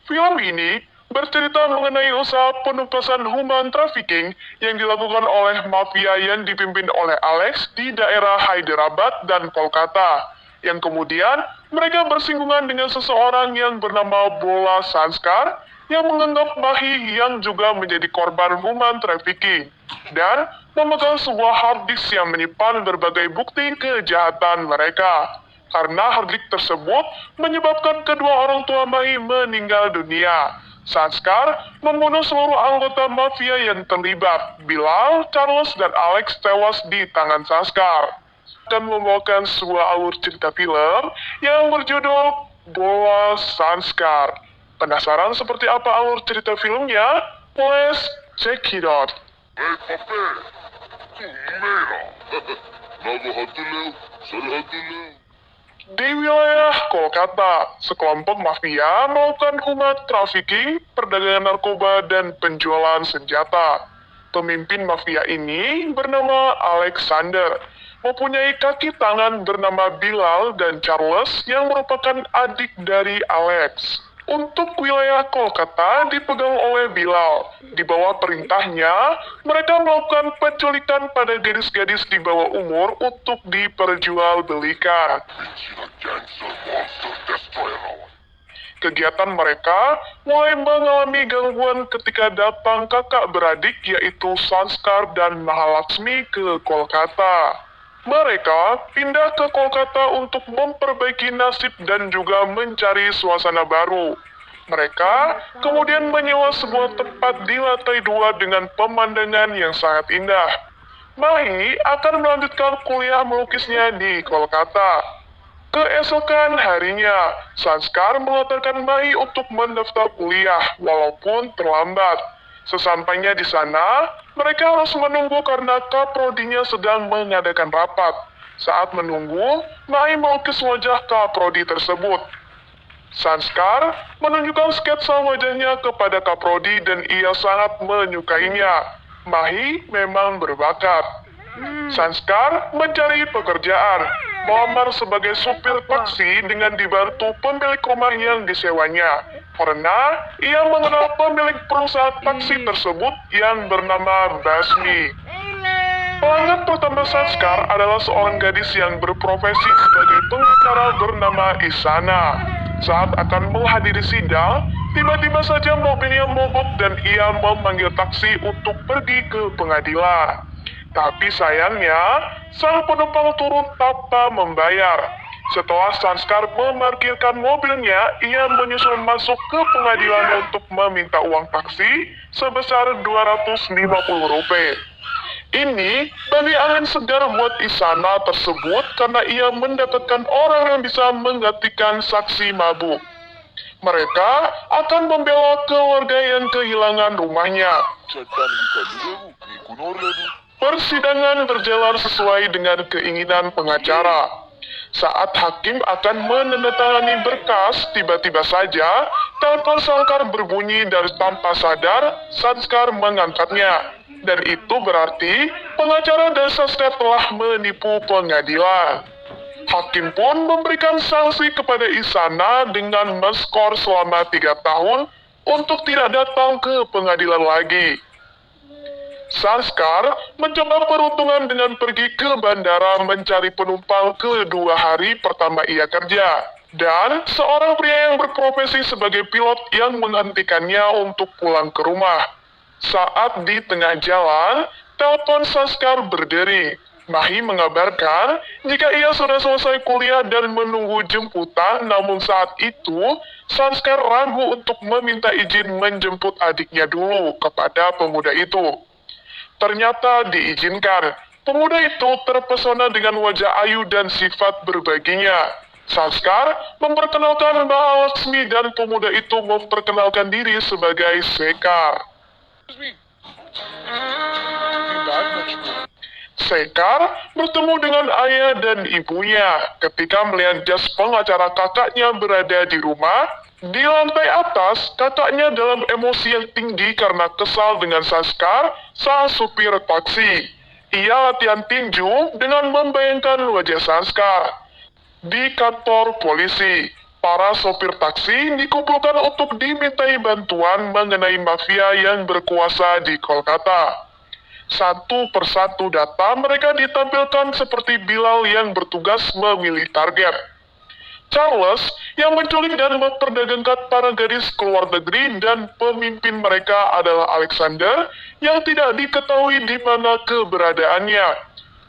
Film ini bercerita mengenai usaha penumpasan human trafficking yang dilakukan oleh mafia yang dipimpin oleh Alex di daerah Hyderabad dan Kolkata, yang kemudian mereka bersinggungan dengan seseorang yang bernama Bola Sanskar yang menganggap Mahi yang juga menjadi korban human trafficking dan memegang sebuah hard disk yang menyimpan berbagai bukti kejahatan mereka. Karena hard disk tersebut menyebabkan kedua orang tua Mahi meninggal dunia. Sanskar membunuh seluruh anggota mafia yang terlibat. Bilal, Charles, dan Alex tewas di tangan Sanskar. Dan membawakan sebuah alur cerita film yang berjudul Bola Sanskar. Penasaran seperti apa alur cerita filmnya? Let's check it out. Hey, Pape, tu merah. Nama hantu leu, saya hantu leu. Di wilayah Kolkata, sekelompok mafia melakukan human trafficking, perdagangan narkoba, dan penjualan senjata. Pemimpin mafia ini bernama Alexander, mempunyai kaki tangan bernama Bilal dan Charles yang merupakan adik dari Alex. Untuk wilayah Kolkata dipegang oleh Bilal. Di bawah perintahnya, mereka melakukan penculikan pada gadis-gadis di bawah umur untuk diperjualbelikan. Bijinan gangster monster destroyer. Kegiatan mereka mulai mengalami gangguan ketika datang kakak beradik yaitu Sanskar dan Mahalaxmi ke Kolkata. Mereka pindah ke Kolkata untuk memperbaiki nasib dan juga mencari suasana baru. Mereka kemudian menyewa sebuah tempat di lantai 2 dengan pemandangan yang sangat indah. Mahi akan melanjutkan kuliah melukisnya di Kolkata. Keesokan harinya, Sanskar mengantarkan Mahi untuk mendaftar kuliah walaupun terlambat. Sesampainya di sana, mereka harus menunggu karena kaprodinya sedang mengadakan rapat. Saat menunggu, Mahi melukis wajah kaprodi tersebut. Sanskar menunjukkan sketsa wajahnya kepada kaprodi dan ia sangat menyukainya. Mahi memang berbakat. Sanskar mencari pekerjaan, melamar sebagai supir taksi dengan dibantu pemilik rumah yang disewanya. Karena ia mengenal pemilik perusahaan taksi tersebut yang bernama Basmi. Pelanggan pertama Sanskar adalah seorang gadis yang berprofesi sebagai pengacara bernama Isana. Saat akan menghadiri sidang, tiba-tiba saja mobilnya mogok dan ia memanggil taksi untuk pergi ke pengadilan. Tapi sayangnya, sang penumpang turun tanpa membayar. Setelah Sanskar memarkirkan mobilnya, ia menyusul masuk ke pengadilan untuk meminta uang taksi sebesar Rp250. Ini bagi angin segar buat Isana tersebut karena ia mendapatkan orang yang bisa menggantikan saksi mabuk. Mereka akan membela keluarga yang kehilangan rumahnya. Persidangan berjalan sesuai dengan keinginan pengacara. Saat hakim akan menandatangani berkas, tiba-tiba saja telepon Sanskar berbunyi dan tanpa sadar, Sanskar mengangkatnya. Dan itu berarti pengacara dan Sanskar telah menipu pengadilan. Hakim pun memberikan sanksi kepada Isana dengan men-skor selama 3 tahun untuk tidak datang ke pengadilan lagi. Sanskar mencoba peruntungan dengan pergi ke bandara mencari penumpang kedua hari pertama ia kerja. Dan seorang pria yang berprofesi sebagai pilot yang menghentikannya untuk pulang ke rumah. Saat di tengah jalan, telepon Sanskar berdering. Mahi mengabarkan jika ia sudah selesai kuliah dan menunggu jemputan, namun saat itu Sanskar ragu untuk meminta izin menjemput adiknya dulu kepada pemuda itu. Ternyata diizinkan. Pemuda itu terpesona dengan wajah ayu dan sifat berbaginya. Sanskar memperkenalkan Mahalaxmi dan pemuda itu memperkenalkan diri sebagai Sekar. Sekar bertemu dengan ayah dan ibunya. Ketika melihat jas pengacara kakaknya berada di rumah, di lantai atas, kakaknya dalam emosi yang tinggi karena kesal dengan Sanskar, sang supir taksi. Ia latihan tinju dengan membayangkan wajah Sanskar. Di kantor polisi, Para sopir taksi dikumpulkan untuk dimintai bantuan mengenai mafia yang berkuasa di Kolkata. Satu persatu data mereka ditampilkan seperti Bilal yang bertugas memilih target. Charles yang menculik dan memperdagangkan para gadis ke luar negeri, dan pemimpin mereka adalah Alexander yang tidak diketahui di mana keberadaannya.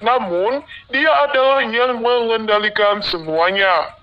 Namun, dia adalah yang mengendalikan semuanya.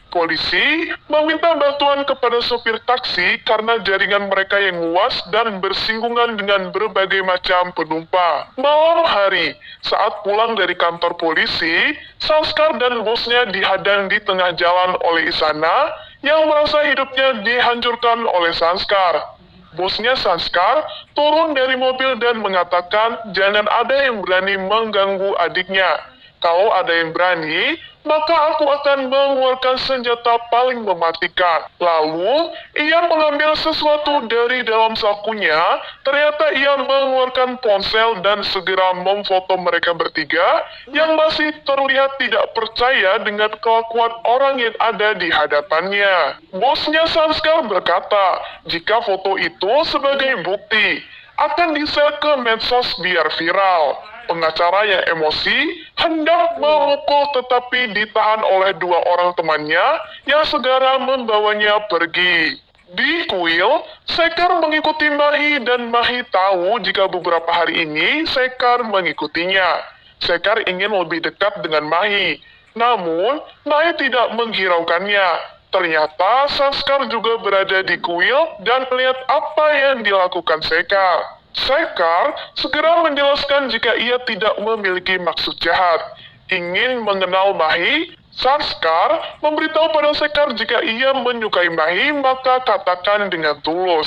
Polisi meminta bantuan kepada sopir taksi karena jaringan mereka yang luas dan bersinggungan dengan berbagai macam penumpang. Malam hari, saat pulang dari kantor polisi, Sanskar dan bosnya dihadang di tengah jalan oleh Isana yang merasa hidupnya dihancurkan oleh Sanskar. Bosnya Sanskar turun dari mobil dan mengatakan jangan ada yang berani mengganggu adiknya. Kalau ada yang berani, maka aku akan mengeluarkan senjata paling mematikan. Lalu, ia mengambil sesuatu dari dalam sakunya. Ternyata ia mengeluarkan ponsel dan segera memfoto mereka bertiga yang masih terlihat tidak percaya dengan kelakuan orang yang ada di hadapannya. Bosnya Sanskar berkata, jika foto itu sebagai bukti, akan di-share ke medsos biar viral. Pengacara yang emosi hendak memukul tetapi ditahan oleh dua orang temannya yang segera membawanya pergi. Di kuil, Sekar mengikuti Mahi dan Mahi tahu jika beberapa hari ini Sekar mengikutinya. Sekar ingin lebih dekat dengan Mahi, namun Mahi tidak menghiraukannya. Ternyata Sanskar juga berada di kuil dan melihat apa yang dilakukan Sekar. Sekar segera menjelaskan jika ia tidak memiliki maksud jahat. Ingin mengenal Mahi, Sanskar memberitahu pada Sekar jika ia menyukai Mahi, maka katakan dengan tulus.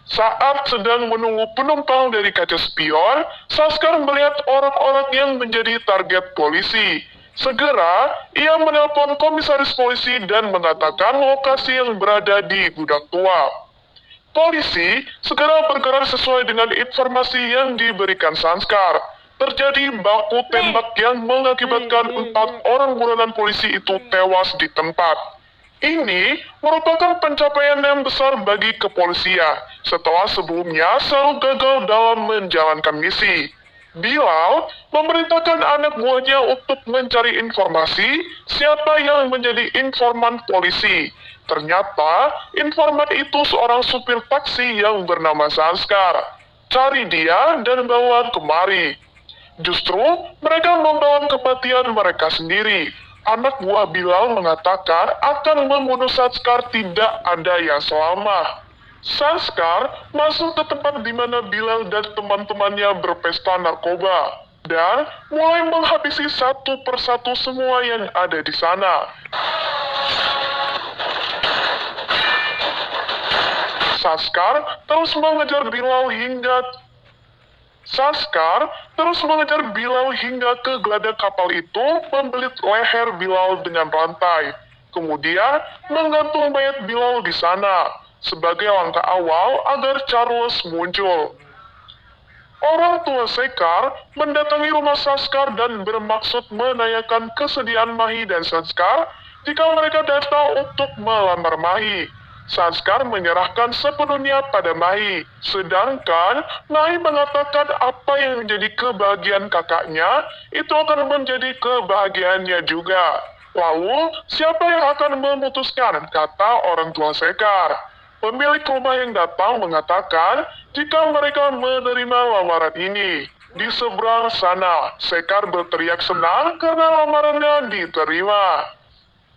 Saat sedang menunggu penumpang dari kaca spion, Sanskar melihat orang-orang yang menjadi target polisi. Segera, ia menelpon komisaris polisi dan mengatakan lokasi yang berada di gudang tua. Polisi segera bergerak sesuai dengan informasi yang diberikan Sanskar. Terjadi baku tembak yang mengakibatkan 4 orang buronan polisi itu tewas di tempat. Ini merupakan pencapaian yang besar bagi kepolisian setelah sebelumnya selalu gagal dalam menjalankan misi. Bilal memerintahkan anak buahnya untuk mencari informasi siapa yang menjadi informan polisi. Ternyata, informan itu seorang supir taksi yang bernama Sanskar. Cari dia dan bawa kemari. Justru, mereka membawa kematian mereka sendiri. Anak buah Bilal mengatakan akan membunuh Sanskar, tidak ada yang selamat. Sanskar masuk ke tempat di mana Bilal dan teman-temannya berpesta narkoba dan mulai menghabisi satu persatu semua yang ada di sana. Sanskar terus mengejar Bilal hingga ke geladak kapal itu, membelit leher Bilal dengan rantai. Kemudian menggantung mayat Bilal di sana sebagai langkah awal agar Charles muncul. Orang tua Sekar mendatangi rumah Sanskar dan bermaksud menanyakan kesediaan Mahi dan Sanskar jika mereka datang untuk melamar Mahi. Sanskar menyerahkan sepenuhnya pada Mahi, sedangkan Mahi mengatakan apa yang menjadi kebahagiaan kakaknya, itu akan menjadi kebahagiaannya juga. Lalu, siapa yang akan memutuskan, kata orang tua Sekar. Pemilik rumah yang datang mengatakan jika mereka menerima lamaran ini. Di seberang sana, Sekar berteriak senang karena lamarannya diterima.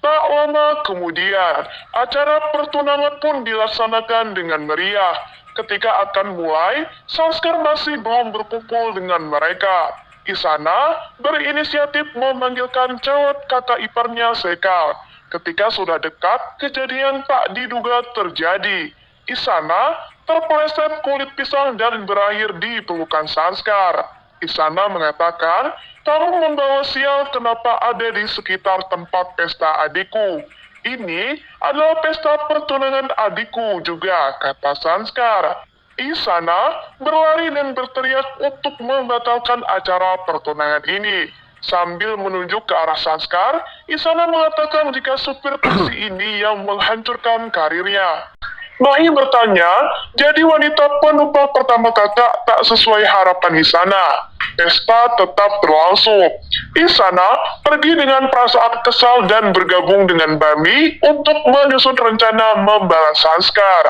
Tak lama kemudian, acara pertunangan pun dilaksanakan dengan meriah. Ketika akan mulai, Sanskar masih belum berkumpul dengan mereka. Isana berinisiatif memanggilkan cewek kakak iparnya Sekar. Ketika sudah dekat, kejadian tak diduga terjadi. Isana terpeleset kulit pisang dan berakhir di pelukan Sanskar. Isana mengatakan, kamu membawa sial kenapa ada di sekitar tempat pesta adikku. Ini adalah pesta pertunangan adikku juga, kata Sanskar. Isana berlari dan berteriak untuk membatalkan acara pertunangan ini. Sambil menunjuk ke arah Sanskar, Isana mengatakan jika supir taksi ini yang menghancurkan karirnya. Mahi bertanya, jadi wanita penumpang pertama kakak tak sesuai harapan Isana. Pesta tetap berlangsung. Isana pergi dengan perasaan kesal dan bergabung dengan Bami untuk menyusun rencana membalas Sanskar.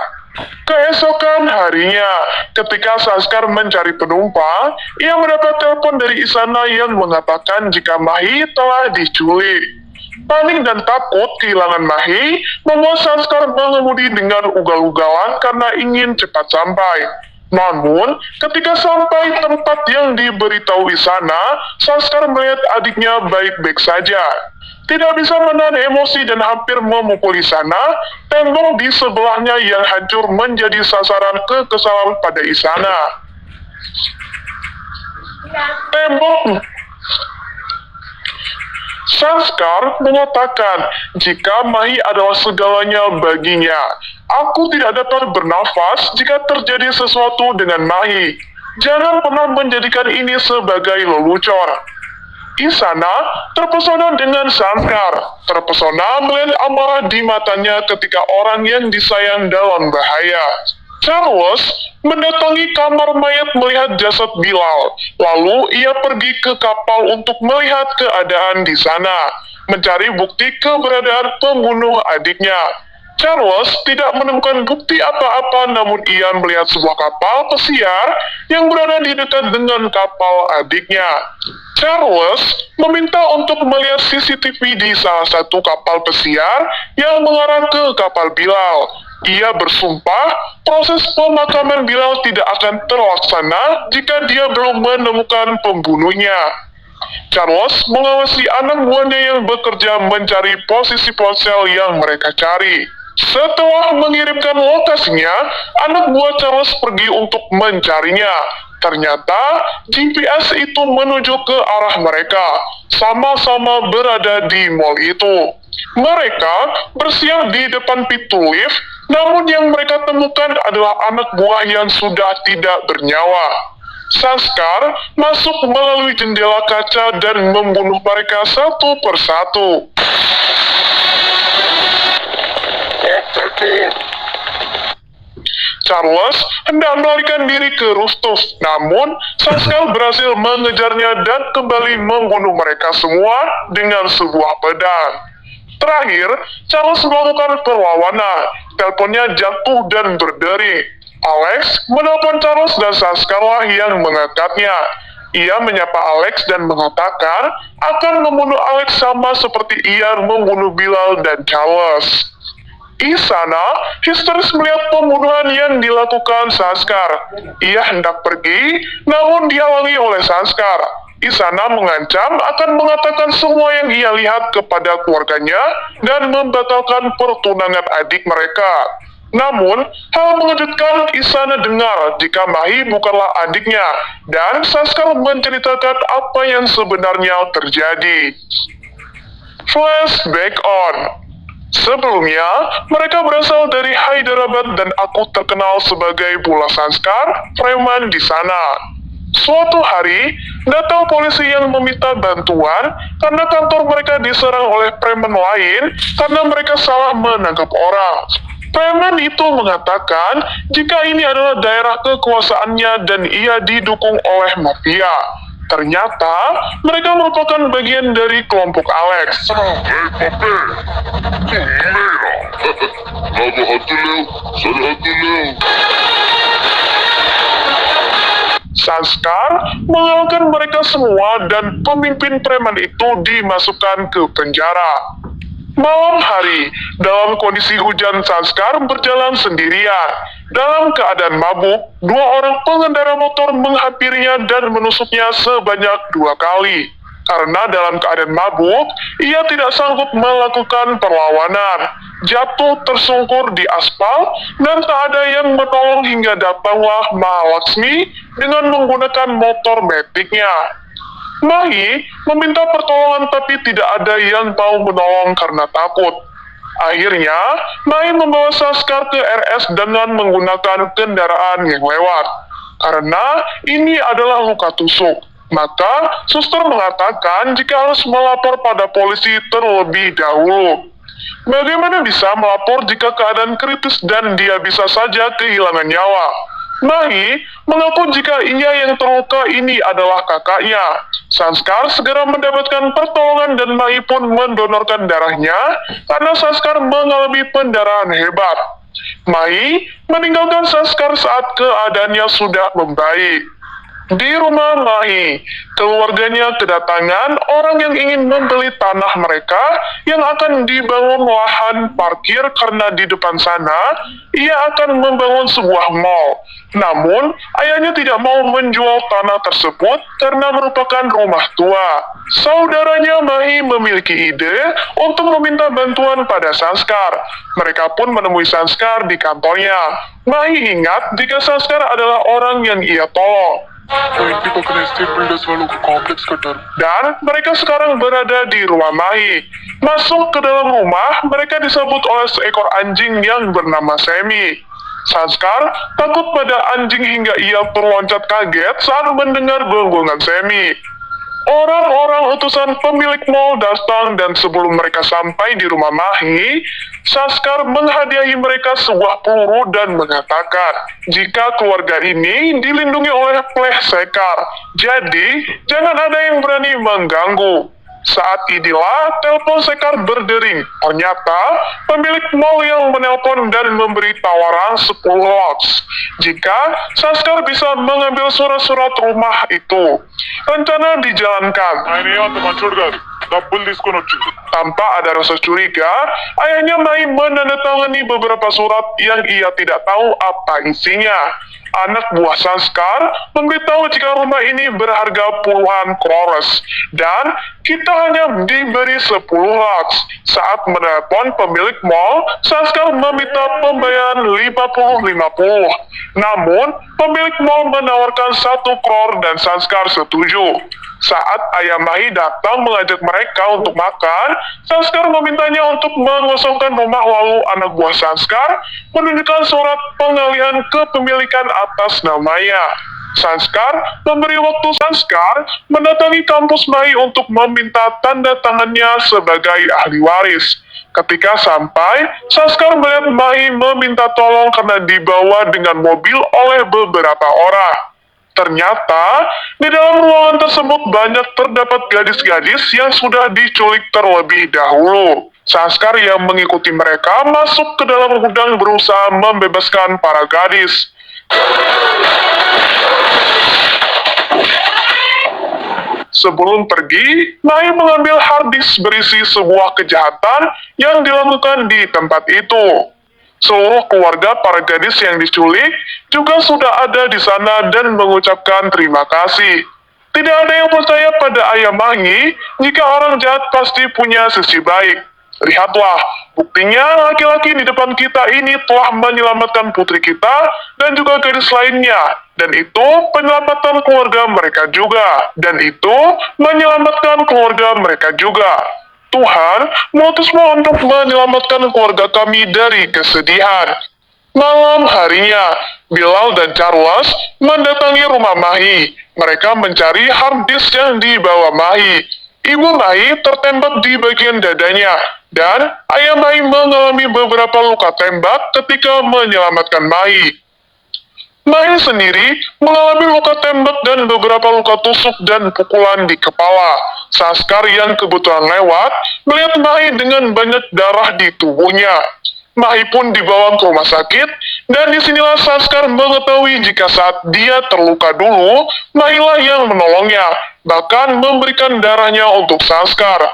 Keesokan harinya, ketika Sanskar mencari penumpang, ia mendapat telepon dari Isana yang mengatakan jika Mahi telah diculik. Panik dan takut kehilangan Mahi membuat Sanskar mengemudi dengan ugal-ugalan karena ingin cepat sampai. Namun, ketika sampai tempat yang diberitahu Isana, Sanskar melihat adiknya baik-baik saja. Tidak bisa menahan emosi dan hampir memukul Isana, tembok di sebelahnya yang hancur menjadi sasaran kekesalan pada Isana. Sanskar mengatakan jika Mahi adalah segalanya baginya. Aku tidak dapat bernafas jika terjadi sesuatu dengan Mahi. Jangan pernah menjadikan ini sebagai lelucon. Isana terpesona dengan Sanskar, terpesona melihat amarah di matanya ketika orang yang disayang dalam bahaya. Charles mendatangi kamar mayat melihat jasad Bilal, lalu ia pergi ke kapal untuk melihat keadaan di sana, mencari bukti keberadaan pembunuh adiknya. Charles tidak menemukan bukti apa-apa, namun ia melihat sebuah kapal pesiar yang berada di dekat dengan kapal adiknya. Charles meminta untuk melihat CCTV di salah satu kapal pesiar yang mengarah ke kapal Bilal. Ia bersumpah proses pemakaman Bilal tidak akan terlaksana jika dia belum menemukan pembunuhnya. Charles mengawasi anak buahnya yang bekerja mencari posisi ponsel yang mereka cari. Setelah mengirimkan lokasinya, anak buah Charles pergi untuk mencarinya. Ternyata GPS itu menuju ke arah mereka, sama-sama berada di mall itu. Mereka bersiap di depan pintu lift, namun yang mereka temukan adalah anak buah yang sudah tidak bernyawa. Sanskar masuk melalui jendela kaca dan membunuh mereka satu persatu. Charles hendak melarikan diri ke rooftop, namun Sanskar berhasil mengejarnya dan kembali membunuh mereka semua dengan sebuah pedang. Terakhir, Charles melakukan perlawanan. Teleponnya jatuh dan berdering. Alex menelpon Charles dan Sanskar lah yang mengangkatnya. Ia menyapa Alex dan mengatakan akan membunuh Alex sama seperti ia membunuh Bilal dan Charles. Isana histeris melihat pembunuhan yang dilakukan Sanskar. Ia hendak pergi, namun dihalangi oleh Sanskar. Isana mengancam akan mengatakan semua yang ia lihat kepada keluarganya dan membatalkan pertunangan adik mereka. Namun, hal mengejutkan Isana dengar jika Mahi bukanlah adiknya, dan Sanskar menceritakan apa yang sebenarnya terjadi. Flashback on. Sebelumnya, mereka berasal dari Hyderabad dan aku terkenal sebagai Bula Sanskar, preman di sana. Suatu hari, datang polisi yang meminta bantuan karena kantor mereka diserang oleh preman lain karena mereka salah menangkap orang. Preman itu mengatakan jika ini adalah daerah kekuasaannya dan ia didukung oleh mafia. Ternyata, mereka merupakan bagian dari kelompok Alex. Hei pape, merah. Nama hati leu, saya hati leu. Sanskar mengalahkan mereka semua dan pemimpin preman itu dimasukkan ke penjara. Malam hari, dalam kondisi hujan, Sanskar berjalan sendirian. Dalam keadaan mabuk, dua orang pengendara motor menghampirinya dan menusuknya sebanyak 2 kali. Karena dalam keadaan mabuk, ia tidak sanggup melakukan perlawanan. Jatuh tersungkur di aspal dan tak ada yang menolong hingga datanglah Mahalaksmi dengan menggunakan motor metiknya. Mahi meminta pertolongan tapi tidak ada yang mau menolong karena takut. Akhirnya, Mahi membawa Sanskar ke RS dengan menggunakan kendaraan yang lewat. Karena ini adalah luka tusuk. Maka, suster mengatakan jika harus melapor pada polisi terlebih dahulu. Bagaimana bisa melapor jika keadaan kritis dan dia bisa saja kehilangan nyawa? Mahi mengaku jika ia yang terluka ini adalah kakaknya. Sanskar segera mendapatkan pertolongan dan Mahi pun mendonorkan darahnya karena Sanskar mengalami pendarahan hebat. Mahi meninggalkan Sanskar saat keadaannya sudah membaik. Di rumah Mahi, keluarganya kedatangan orang yang ingin membeli tanah mereka yang akan dibangun lahan parkir karena di depan sana ia akan membangun sebuah mall. Namun, ayahnya tidak mau menjual tanah tersebut karena merupakan rumah tua. Saudaranya Mahi memiliki ide untuk meminta bantuan pada Sanskar. Mereka pun menemui Sanskar di kantornya. Mahi ingat jika Sanskar adalah orang yang ia tolong. Dan mereka sekarang berada di rumah Mahi. Masuk ke dalam rumah, mereka disambut oleh seekor anjing yang bernama Semi. Sanskar takut pada anjing hingga ia terloncat kaget saat mendengar gonggongan Semi. Orang-orang utusan pemilik mall datang dan sebelum mereka sampai di rumah Mahi, Sanskar menghadiahi mereka sebuah peluru dan mengatakan, jika keluarga ini dilindungi oleh Pleh Sekar, jadi jangan ada yang berani mengganggu. Saat inilah telepon Sekar berdering. Ternyata pemilik mall yang menelpon dan memberi tawaran 10 lots jika Sanskar bisa mengambil surat-surat rumah itu. Rencana dijalankan. Tanpa ada rasa curiga, ayahnya Mai menandatangani beberapa surat yang ia tidak tahu apa isinya. Anak buah Sanskar memberitahu jika rumah ini berharga puluhan crores dan kita hanya diberi 10 lakhs. Saat menelpon pemilik mall, Sanskar meminta pembayaran 50-50. Namun, pemilik mall menawarkan 1 crore dan Sanskar setuju. Saat ayah Mahi datang mengajak mereka untuk makan, Sanskar memintanya untuk mengosongkan rumah lalu anak buah Sanskar menunjukkan surat pengalihan kepemilikan atas namanya. Sanskar memberi waktu Sanskar mendatangi kampus Mahi untuk meminta tanda tangannya sebagai ahli waris. Ketika sampai, Sanskar melihat Mahi meminta tolong karena dibawa dengan mobil oleh beberapa orang. Ternyata, di dalam ruangan tersebut banyak terdapat gadis-gadis yang sudah diculik terlebih dahulu. Sanskar yang mengikuti mereka masuk ke dalam gudang berusaha membebaskan para gadis. Sebelum pergi, Mai mengambil hard disk berisi sebuah kejahatan yang dilakukan di tempat itu. Seluruh keluarga para gadis yang diculik juga sudah ada di sana dan mengucapkan terima kasih. Tidak ada yang percaya pada ayah Mahi jika orang jahat pasti punya sisi baik. Lihatlah, buktinya laki-laki di depan kita ini telah menyelamatkan putri kita dan juga gadis lainnya. Dan itu penyelamatan keluarga mereka juga. Dan itu menyelamatkan keluarga mereka juga. Tuhan mengutusmu untuk menyelamatkan keluarga kami dari kesedihan. Malam harinya, Bilal dan Charles mendatangi rumah Mahi. Mereka mencari hard disk yang dibawa Mahi. Ibu Mahi tertembak di bagian dadanya, dan ayah Mahi mengalami beberapa luka tembak ketika menyelamatkan Mahi. Mahi sendiri mengalami luka tembak dan beberapa luka tusuk dan pukulan di kepala. Sanskar yang kebetulan lewat melihat Mahi dengan banyak darah di tubuhnya. Mahi pun dibawa ke rumah sakit, dan disinilah Sanskar mengetahui jika saat dia terluka dulu, Mahilah yang menolongnya, bahkan memberikan darahnya untuk Sanskar.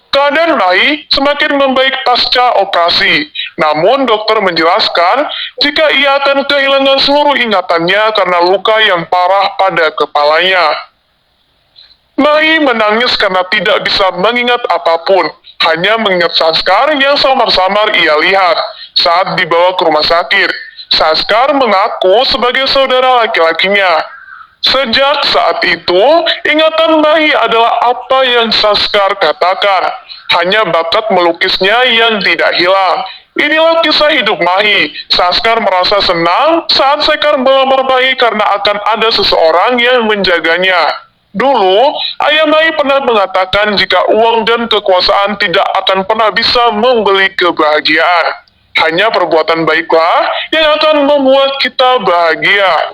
Keadaan Mahi semakin membaik pasca operasi. Namun dokter menjelaskan jika ia akan kehilangan seluruh ingatannya karena luka yang parah pada kepalanya. Mahi menangis karena tidak bisa mengingat apapun, hanya mengingat Sanskar yang samar-samar ia lihat saat dibawa ke rumah sakit. Sanskar mengaku sebagai saudara laki-lakinya. Sejak saat itu, ingatan Mahi adalah apa yang Sanskar katakan. Hanya bakat melukisnya yang tidak hilang. Inilah kisah hidup Mahi. Sanskar merasa senang saat Sekar melamar Mahi karena akan ada seseorang yang menjaganya. Dulu, ayah Mahi pernah mengatakan jika uang dan kekuasaan tidak akan pernah bisa membeli kebahagiaan. Hanya perbuatan baiklah yang akan membuat kita bahagia.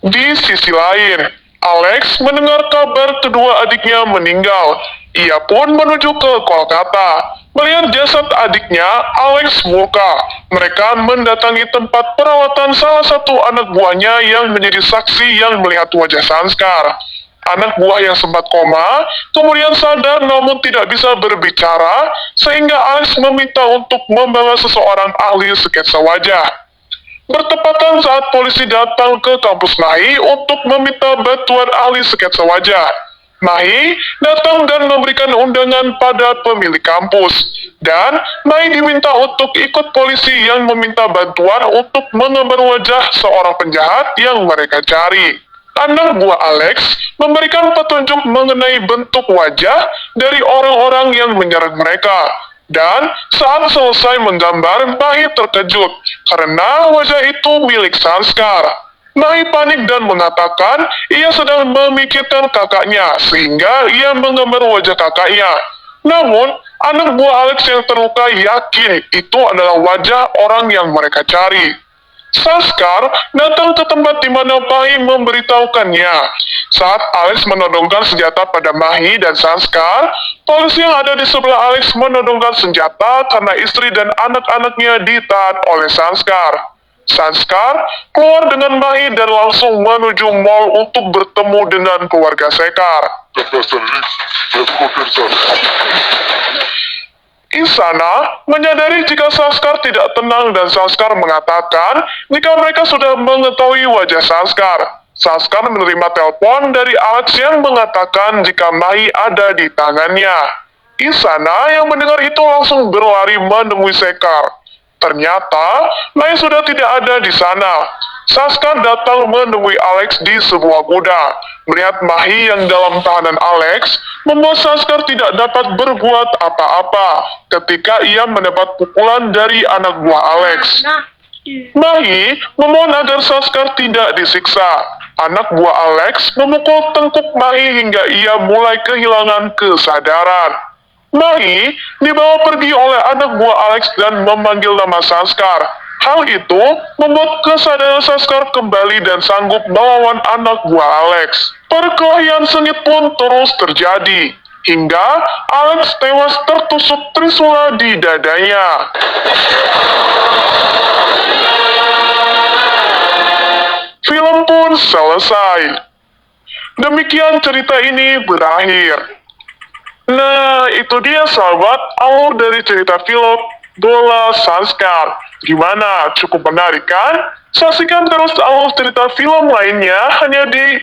Di sisi lain, Alex mendengar kabar kedua adiknya meninggal. Ia pun menuju ke Kolkata. Melihat jasad adiknya, Alex murka. Mereka mendatangi tempat perawatan salah satu anak buahnya yang menjadi saksi yang melihat wajah Sanskar. Anak buah yang sempat koma, kemudian sadar namun tidak bisa berbicara, sehingga Alex meminta untuk membawa seseorang ahli sketsa wajah. Bertepatan saat polisi datang ke kampus Mahi untuk meminta bantuan ahli sketsa wajah. Mahi datang dan memberikan undangan pada pemilik kampus. Dan Mahi diminta untuk ikut polisi yang meminta bantuan untuk menggambar wajah seorang penjahat yang mereka cari. Anak buah Alex memberikan petunjuk mengenai bentuk wajah dari orang-orang yang menyerang mereka. Dan saat selesai menggambar, Mahi terkejut karena wajah itu milik Sanskar. Mahi panik dan mengatakan ia sedang memikirkan kakaknya sehingga ia menggambar wajah kakaknya. Namun, anak buah Alex yang terluka yakin itu adalah wajah orang yang mereka cari. Sanskar datang ke tempat di mana Mahi memberitahukannya. Saat Alex menodongkan senjata pada Mahi dan Sanskar, polisi yang ada di sebelah Alex menodongkan senjata karena istri dan anak-anaknya ditahan oleh Sanskar. Sanskar keluar dengan Mahi dan langsung menuju mall untuk bertemu dengan keluarga Sekar. Isana menyadari jika Sanskar tidak tenang dan Sanskar mengatakan jika mereka sudah mengetahui wajah Sanskar. Sanskar menerima telepon dari Alex yang mengatakan jika Mahi ada di tangannya. Isana yang mendengar itu langsung berlari menemui Sekar. Ternyata, Mahi sudah tidak ada di sana. Sanskar datang menemui Alex di sebuah gudang. Melihat Mahi yang dalam tahanan Alex, membuat Sanskar tidak dapat berbuat apa-apa ketika ia mendapat pukulan dari anak buah Alex. Mahi memohon agar Sanskar tidak disiksa. Anak buah Alex memukul tengkuk Mahi hingga ia mulai kehilangan kesadaran. Mahi dibawa pergi oleh anak buah Alex dan memanggil nama Sanskar. Hal itu membuat kesadaran Sanskar kembali dan sanggup melawan anak buah Alex. Perkelahian sengit pun terus terjadi, hingga Alex tewas tertusuk trisula di dadanya. Film pun selesai. Demikian cerita ini berakhir. Nah, itu dia sahabat alur dari cerita film Bola Sanskar. Gimana? Cukup menarik kan? Saksikan terus alur cerita film lainnya hanya di